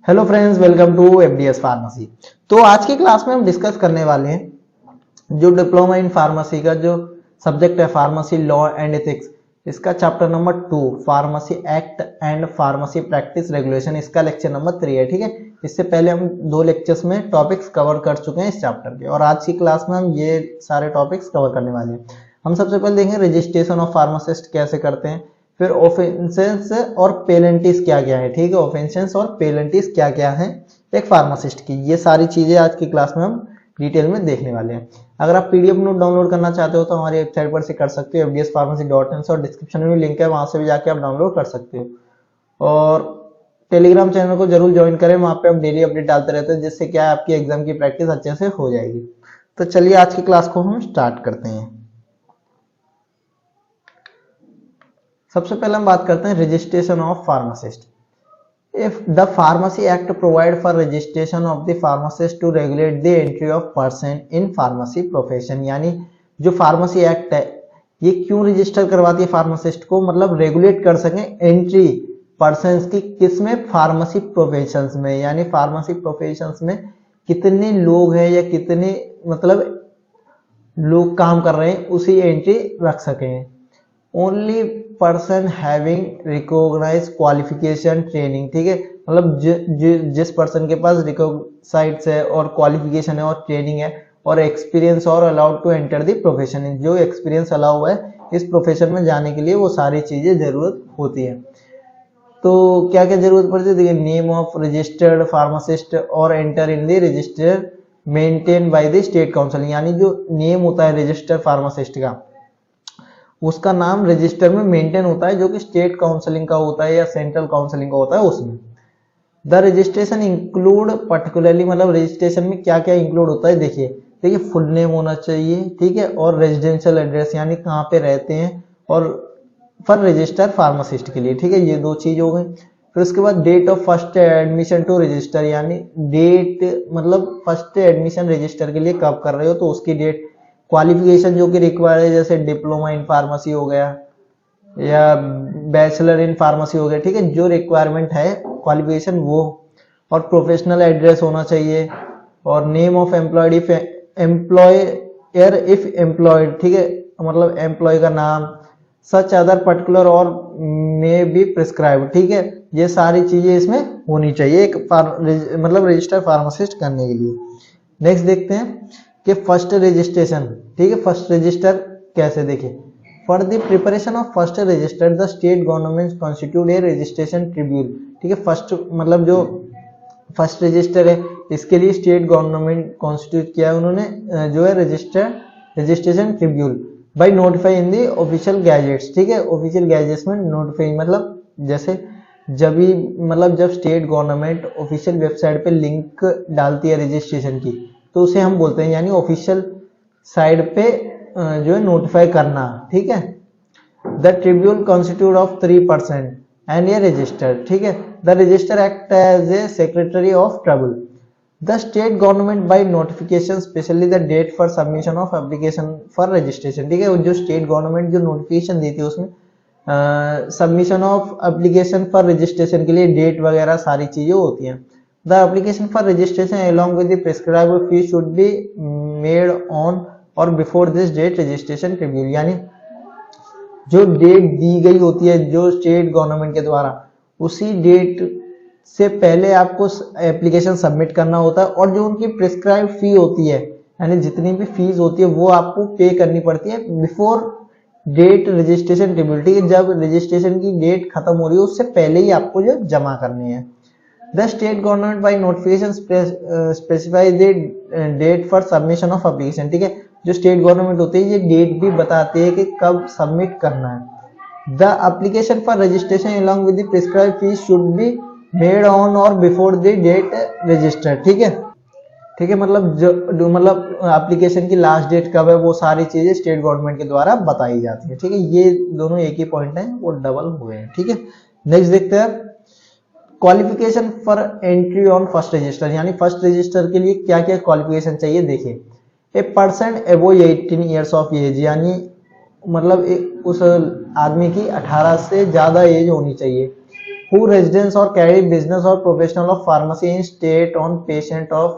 Hello friends, welcome to FDS pharmacy. तो आज की क्लास में हम डिस्कस करने वाले हैं जो डिप्लोमा इन फार्मेसी का जो सब्जेक्ट है फार्मेसी लॉ एंड एथिक्स, इसका chapter number 2 pharmacy act and pharmacy practice regulation, इसका लेक्चर नंबर 3 है। ठीक है, इससे पहले हम 2 लेक्चर्स में टॉपिक्स कवर कर चुके हैं इस चैप्टर के, और आज की क्लास में हम ये सारे टॉपिक्स कवर करने वाले हैं। हम सबसे पहले देखेंगे रजिस्ट्रेशन ऑफ फार्मासिस्ट कैसे करते हैं, फिर ऑफेंसेस और पेनल्टीज क्या क्या है। ठीक है, ऑफेंसेस और पेनल्टीज क्या क्या है एक फार्मासिस्ट की, ये सारी चीजें आज की क्लास में हम डिटेल में देखने वाले हैं। अगर आप पीडीएफ नोट डाउनलोड करना चाहते हो तो हमारी वेबसाइट पर से कर सकते हो, fdspharmacy.in से, और डिस्क्रिप्शन में भी लिंक है, वहां से भी जाके आप डाउनलोड कर सकते हो। और टेलीग्राम चैनल को जरूर ज्वाइन करें, वहां पे हम डेली अपडेट डालते रहते हैं, जिससे क्या है आपकी एग्जाम की प्रैक्टिस अच्छे से हो जाएगी। तो चलिए आज की क्लास को हम स्टार्ट करते हैं। सबसे पहले हम बात करते हैं registration of pharmacist. If the pharmacy act provide for registration of the pharmacist to regulate the entry of person in pharmacy profession, यानी जो फार्मेसी एक्ट है ये क्यों रजिस्टर करवाती है फार्मासिस्ट को, मतलब रेगुलेट कर सकें एंट्री पर्सन की, किसमें, फार्मेसी प्रोफेशन में, यानी फार्मेसी प्रोफेशन में कितने लोग हैं या कितने मतलब लोग काम कर रहे हैं उसी एंट्री रख सकें। Only person having recognize qualification training, ठीक है, मतलब जिस पर्सन के पास रिकॉग्नाइज है और क्वालिफिकेशन है और ट्रेनिंग है और एक्सपीरियंस और allowed to enter the profession, जो एक्सपीरियंस अलाउ है इस प्रोफेशन में जाने के लिए, वो सारी चीजें जरूरत होती है। तो क्या क्या जरूरत पड़ती है, देखिए, नेम ऑफ रजिस्टर्ड फार्मासिस्ट और enter in the register maintain by the state council, यानी जो नेम होता है रजिस्टर्ड फार्मासिस्ट का, उसका नाम रजिस्टर में मेंटेन होता है, जो कि स्टेट काउंसलिंग का होता है या सेंट्रल काउंसलिंग का होता है उसमें। द रजिस्ट्रेशन इंक्लूड पर्टिकुलरली, मतलब रजिस्ट्रेशन में क्या क्या इंक्लूड होता है, देखिए फुल नेम होना चाहिए, ठीक है, और रेजिडेंशियल एड्रेस यानी कहाँ पे रहते हैं, और फॉर रजिस्टर फार्मासिस्ट के लिए, ठीक है, ये 2 चीज हो गई। फिर उसके बाद date of first admission to register, यानी डेट मतलब फर्स्ट एडमिशन रजिस्टर के लिए कब कर रहे हो तो उसकी डेट। क्वालिफिकेशन जो कि रिक्वायर्ड है, जैसे डिप्लोमा इन फार्मेसी हो गया या बैचलर इन फार्मेसी हो गया, ठीक है, जो रिक्वायरमेंट है क्वालिफिकेशन वो। और प्रोफेशनल एड्रेस होना चाहिए, और name of employed if employer if employed, ठीक है, मतलब एम्प्लॉय का नाम, सच अदर पर्टिकुलर और मे बी प्रिस्क्राइब, ठीक है, ये सारी चीजें इसमें होनी चाहिए एक मतलब रजिस्टर फार्मासिस्ट करने के लिए। नेक्स्ट देखते हैं कि फर्स्ट रजिस्ट्रेशन, ठीक है, फर्स्ट रजिस्टर कैसे, देखिए, for the preparation of first resistor the state government constitute A registration tribunal, ठीक है, फर्स्ट मतलब जो फर्स्ट रजिस्टर है इसके लिए स्टेट गवर्नमेंट कॉन्स्टिट्यूट किया है उन्होंने, जो है registration tribunal by notify in the official gazettes, ठीक है, ऑफिशियल गैजेट्स में नोटिफाई, मतलब जैसे जब भी मतलब जब स्टेट गवर्नमेंट ऑफिशियल वेबसाइट पे लिंक डालती है रजिस्ट्रेशन की तो उसे हम बोलते हैं, यानी ऑफिशियल साइड पे जो है नोटिफाई करना, ठीक है। The tribunal constitute of 3% and a register, ठीक है, the register act as a secretary of tribunal, the state government by notification specially the date for submission of application for registration, ठीक है, जो स्टेट गवर्नमेंट जो notification देती है उसमें submission of application for registration के लिए डेट वगैरह सारी चीजें होती हैं। The application for registration along with the prescribed fee should be made on or before this date registration tribunal, यानी जो डेट दी गई होती है जो स्टेट गवर्नमेंट के द्वारा, उसी डेट से पहले आपको एप्लीकेशन सबमिट करना होता है, और जो उनकी प्रिस्क्राइब फी होती है यानी जितनी भी फीस होती है वो आपको पे करनी पड़ती है बिफोर डेट रजिस्ट्रेशन ट्रिब्यूनल, ठीक है, जब रजिस्ट्रेशन की डेट खत्म हो रही है उससे पहले ही आपको जो जमा करनी है। The state government by notification specify the date for submission of application, ठीक है, जो स्टेट गवर्नमेंट होती है ये डेट भी बताती है कि कब सबमिट करना है। The application for registration along with the prescribed fees should be made on or before the date registered, ठीक है, ठीक है, मतलब जो मतलब एप्लीकेशन की लास्ट डेट कब है वो सारी चीजें स्टेट गवर्नमेंट के द्वारा बताई जाती है, ठीक है, ये दोनों एक ही पॉइंट है, वो डबल हुए हैं, ठीक है। नेक्स्ट देखते हैं qualification for entry on first register, यानी फर्स्ट रजिस्टर के लिए क्या क्या क्वालिफिकेशन चाहिए, देखिए, a person above 18 years of age, यानी मतलब उस आदमी की 18 से ज्यादा एज होनी चाहिए, who residents or carry business or professional of pharmacy in state on patient of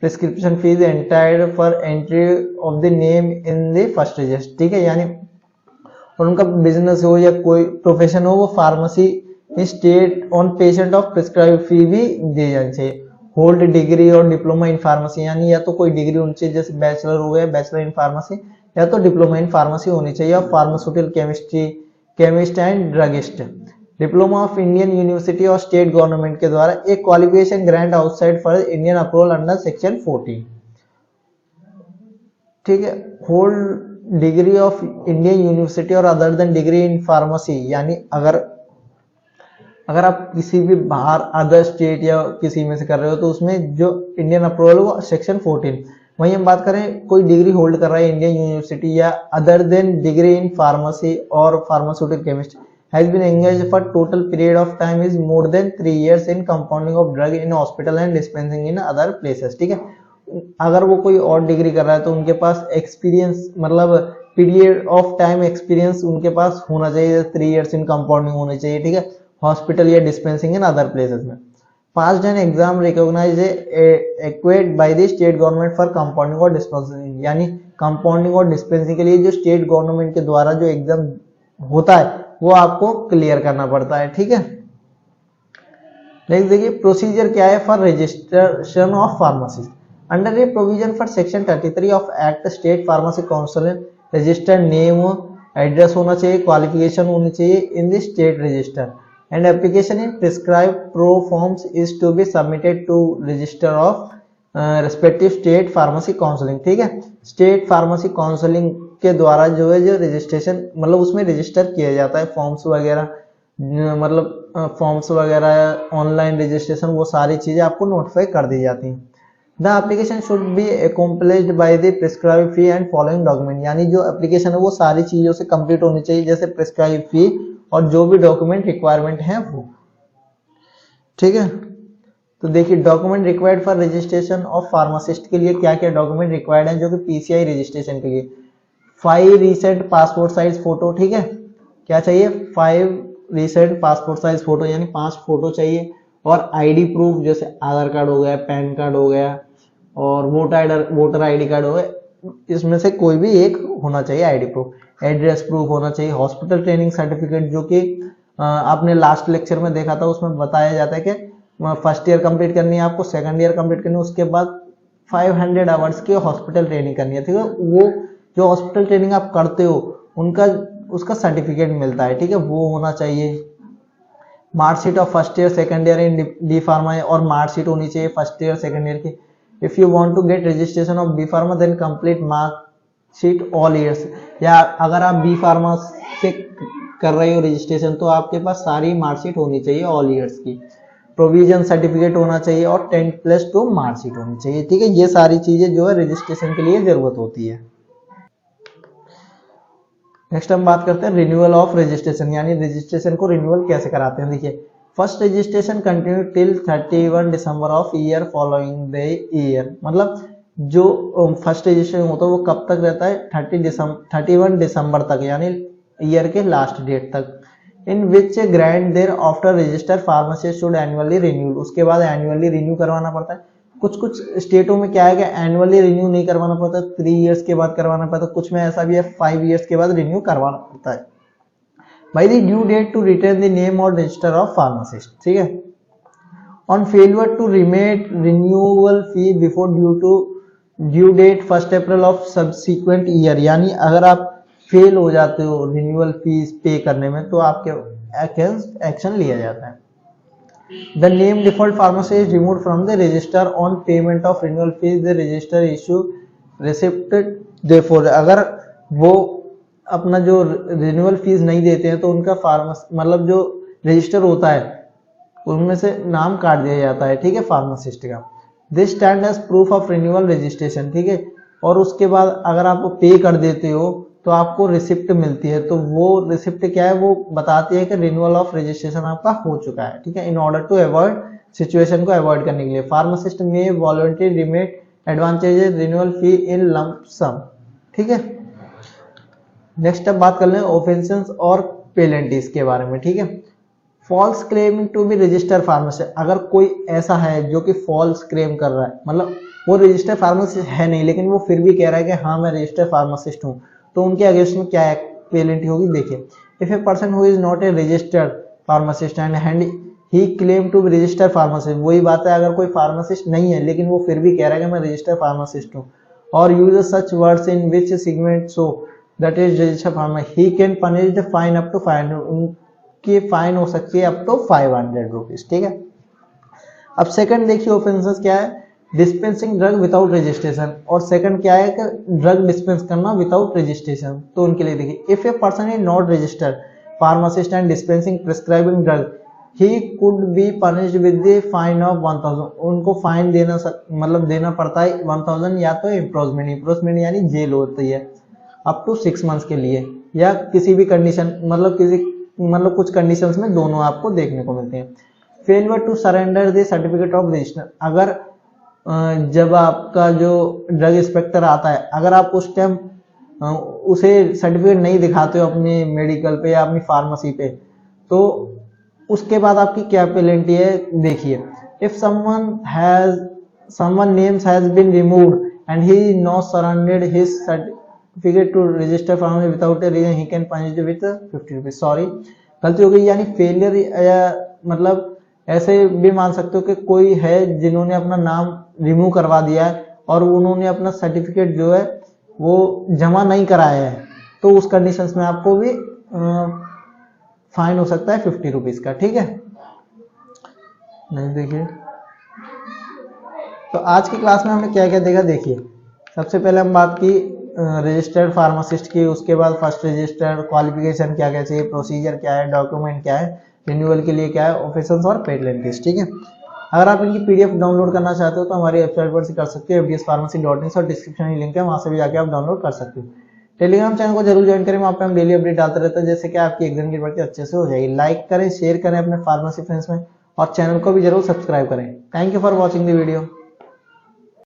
prescription fees entitled for entry of the name in the first register। ठीक है, यानी और उनका बिजनेस हो या कोई प्रोफेशन हो वो pharmacy state on patient of prescribe fee भी दी जानी चाहिए। Hold degree or diploma in pharmacy, यानी या तो कोई डिग्री होनी चाहिए, जैसे बैचलर हो गया बैचलर इन फार्मेसी, या तो डिप्लोमा इन फार्मेसी होनी चाहिए, और pharmaceutical chemistry chemist and druggist. Diploma of Indian university और स्टेट गवर्नमेंट के द्वारा एक qualification grant outside for Indian approval under section 14। ठीक है, hold degree of Indian university or other than degree in pharmacy, यानी अगर आप किसी भी बाहर अदर स्टेट या किसी में से कर रहे हो तो उसमें जो इंडियन अप्रूवल वो सेक्शन 14। वहीं हम बात करें कोई डिग्री होल्ड कर रहा है इंडियन यूनिवर्सिटी या other than degree in pharmacy or pharmaceutical chemist has been engaged for total period of time is more than 3 years in compounding of drug in hospital and dispensing in other places. ठीक है, अगर वो कोई और degree कर रहा है तो उनके पास एक्सपीरियंस मतलब पीरियड ऑफ टाइम एक्सपीरियंस उनके पास होना चाहिए, 3 years इन कंपाउंडिंग होनी चाहिए। ठीक है, हॉस्पिटल या डिस्पेंसिंग इन अदर प्लेसेस में। पास्ड एन एग्जाम रिकॉग्नाइज एक्वेड by the state government for compounding और डिस्पेंसिंग, यानी कंपाउंडिंग और डिस्पेंसिंग के लिए जो स्टेट गवर्नमेंट के द्वारा जो एग्जाम होता है वो आपको क्लियर करना पड़ता है। ठीक है, नेक्स्ट देखिए प्रोसीजर क्या है for registration of pharmacy. Under A provision for section 33 of act state pharmacy council registered name address होना चाहिए, क्वालिफिकेशन होनी चाहिए in the state register and application in prescribed pro forms is to be submitted to register of respective state pharmacy counseling। ठीक है, state pharmacy counselling के द्वारा जो है जो रजिस्ट्रेशन मतलब उसमें रजिस्टर किया जाता है, फॉर्म्स वगैरह मतलब फॉर्म्स वगैरह ऑनलाइन रजिस्ट्रेशन वो सारी चीजें आपको नोटिफाई कर दी जाती हैं। The application should be accomplished by the prescribe fee and following document, यानी जो एप्लीकेशन है वो सारी चीजों से कंप्लीट होनी चाहिए, जैसे प्रिस्क्राइब फी और जो भी डॉक्यूमेंट रिक्वायरमेंट है वो। ठीक है, तो देखिए document required for registration of pharmacist के लिए क्या क्या डॉक्यूमेंट रिक्वायर्ड है जो कि पीसीआई रजिस्ट्रेशन के लिए। 5 रीसेंट पासपोर्ट साइज फोटो। ठीक है, क्या चाहिए 5 रीसेंट पासपोर्ट साइज फोटो, यानी 5 फोटो चाहिए, और आईडी प्रूफ जैसे आधार कार्ड हो गया, पैन कार्ड हो गया और वोटर आईडी कार्ड हो गया, इसमें से कोई भी एक होना चाहिए आईडी प्रूफ। एड्रेस प्रूफ होना चाहिए, हॉस्पिटल ट्रेनिंग सर्टिफिकेट जो कि आपने लास्ट लेक्चर में देखा था उसमें बताया जाता है कि फर्स्ट ईयर कंप्लीट करनी है आपको, सेकंड ईयर कंप्लीट करनी है, उसके बाद 500 आवर्स की हॉस्पिटल ट्रेनिंग करनी है। ठीक है, वो जो हॉस्पिटल ट्रेनिंग आप करते हो उसका सर्टिफिकेट मिलता है। ठीक है, वो होना चाहिए। Marksheet of first year second year in D pharma और मार्कशीट होनी चाहिए फर्स्ट ईयर सेकंड ईयर की। If you want to get registration of B pharma then complete marksheet all years, या अगर आप बी फार्मा से कर रहे हो रजिस्ट्रेशन तो आपके पास सारी मार्कशीट होनी चाहिए ऑल ईयर्स की। प्रोविजन सर्टिफिकेट होना चाहिए और 10+2 मार्कशीट होनी चाहिए। ठीक है, ये सारी चीजें जो है रजिस्ट्रेशन के लिए जरूरत होती है। नेक्स्ट हम बात करते हैं रिन्यूअल ऑफ रजिस्ट्रेशन, यानी रजिस्ट्रेशन को रिन्यूअल कैसे कराते हैं। देखिए first registration continue till 31 December of year following the year, मतलब जो फर्स्ट रजिस्ट्रेशन होता है वो कब तक रहता है 31 दिसंबर तक, यानी ईयर के लास्ट डेट तक। In which grant there after register pharmacy should annually renew, उसके बाद एनुअली रिन्यू करवाना पड़ता है। कुछ स्टेटों में क्या है कि एनुअली रिन्यू नहीं करवाना पड़ता, 3 years के बाद करवाना पड़ता, कुछ में ऐसा भी है 5 years के बाद रिन्यू करवाना पड़ता है। By the due date to return the name और रजिस्टर ऑफ फार्मासिस्ट। ठीक है, on failure to remit renewal fee before due date 1 April of subsequent year, यानी अगर आप फेल हो जाते हो रिन्यूअल फीस पे करने में तो आपके अगेंस्ट एक्शन लिया जाता है। The name default pharmacy is removed from the register on payment of renewal fees. The register issue receipt therefore, अगर वो अपना जो रिन्यूअल फीस नहीं देते हैं तो उनका फार्मेसी मतलब जो रजिस्टर होता है उनमें से नाम काट दिया जाता है। ठीक है, फार्मासिस्ट का। This stand as proof of renewal registration. ठीक है, और उसके बाद अगर आप पे कर देते हो तो आपको रिसिप्ट मिलती है, तो वो रिसिप्ट क्या है वो बताती है कि रिन्यूअल ऑफ रजिस्ट्रेशन आपका हो चुका है। ठीक है, in order to avoid situation को अवॉइड करने के लिए फार्मासिस्ट में voluntary remit advantages renewal fee in lump sum. ठीक है, नेक्स्ट अब बात कर लें ऑफेंसेस और पेनल्टीज के बारे में। ठीक है, false claiming to be register pharmacist, अगर कोई ऐसा है जो कि फॉल्स क्लेम कर रहा है, मतलब वो रजिस्टर फार्मासिस्ट है नहीं लेकिन वो फिर भी कह रहा है कि हाँ मैं रजिस्टर फार्मासिस्ट हूँ, तो उनके अगेंस्ट में क्या पेनल्टी होगी देखिए। If a person who is not a registered pharmacist and he claim to be register pharmacist, वही बात है अगर कोई फार्मासिस्ट नहीं है लेकिन वो फिर भी कह रहा है कि मैं रजिस्टर फार्मासिस्ट हूँ, और use such words in which segment so that is register pharmacist, he can punish the fine up to 500, उनकी फाइन हो सकती है अप टू 500 रुपीज, ठीक है। अब सेकंड देखिए ऑफेंसेस क्या है, डिस्पेंसिंग ड्रग विदाउट रजिस्ट्रेशन, और सेकंड क्या है कि ड्रग डिस्पेंस करना विदाउट रजिस्ट्रेशन। तो उनके लिए देखिए, if a person is not registered pharmacist and dispensing prescribing drug he could be punished with the fine of 1000, उनको फाइन देना मतलब देना पड़ता है 1000 या तो इम्प्रोजमेंट यानी जेल होती है अप टू 6 मंथ्स के लिए, या किसी भी कंडीशन मतलब कुछ कंडीशंस में दोनों आपको देखने को मिलते हैं। Failure to surrender the certificate of register, अगर जब आपका जो ड्रग इंस्पेक्टर आता है, अगर आप उस टाइम उसे सर्टिफिकेट नहीं दिखाते हो अपने मेडिकल पे या अपनी फार्मेसी पे, तो उसके बाद आपकी क्या पेनल्टी है देखिए। If someone names has been removed and he not surrendered his certificate to register pharmacy without a reason he can punished with 50 rupees, sorry गलती हो गई, यानी फेलियर या मतलब ऐसे भी मान सकते हो कि कोई है जिन्होंने अपना नाम रिमूव करवा दिया है और उन्होंने अपना सर्टिफिकेट जो है वो जमा नहीं कराया है, तो उस कंडीशंस में आपको भी फाइन हो सकता है 50 रुपीज का, ठीक है। नहीं देखिए, तो आज की क्लास में हमने क्या क्या देखा देखिए। सबसे पहले हम बात की रजिस्टर्ड फार्मासिस्ट की, उसके बाद फर्स्ट रजिस्टर्ड, क्वालिफिकेशन क्या क्या चाहिए, प्रोसीजर क्या है, डॉक्यूमेंट क्या है, रिन्यूअल के लिए क्या है, ऑफिसर्स और पेनल्टीज, ठीक है। अगर आप इनकी पीडीएफ डाउनलोड करना चाहते हो तो हमारी वेबसाइट पर से कर सकते हो, fdspharmacy.in, और डिस्क्रिप्शन में लिंक है, वहां से भी जाके आप डाउनलोड कर सकते हो। टेलीग्राम चैनल को जरूर ज्वाइन करें, वहाँ पे हम डेली अपडेट डालते रहते हैं, जैसे कि आपकी एग्जाम की भर्ती अच्छे से हो जाएगी। लाइक करें, शेयर करें अपने फार्मेसी फ्रेंड्स में, और चैनल को भी जरूर सब्सक्राइब करें। Thank you for watching the video.